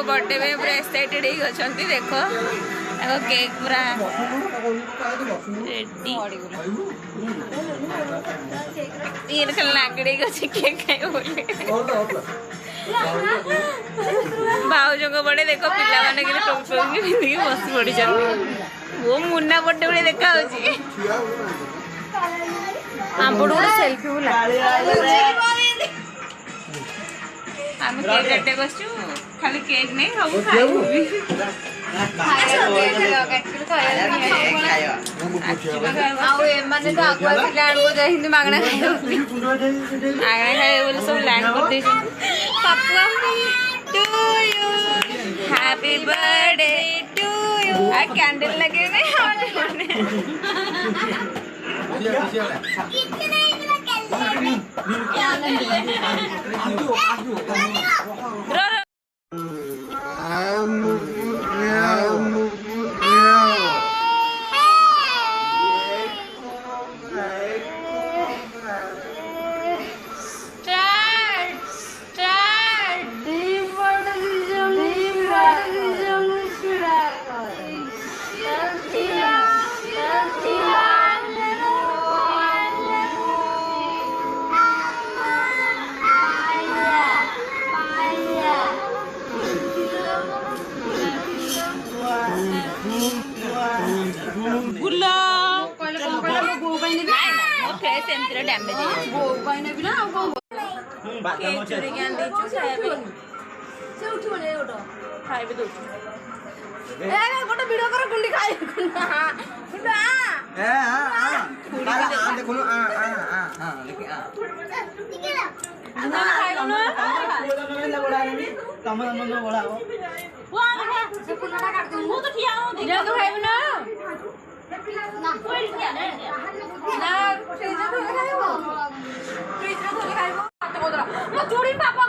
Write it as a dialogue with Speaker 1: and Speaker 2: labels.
Speaker 1: birthday में पूरा excited ही अछंती देखो केक पूरा रेडी ये खाली नागड़ी अच्छे केक खाए बोले भाज बड़े देख पिला मैंने टोपी पिंधिकी बस पड़ी वो मुन्ना बर्थडे बड़े देखा आम सेल्फी आम केक काटे बसचु खाली केक नहीं सब खाइबू मागना खाए सब लैंड कर हैप्पी बर्थडे टू यू आ कैंडल लगे पापा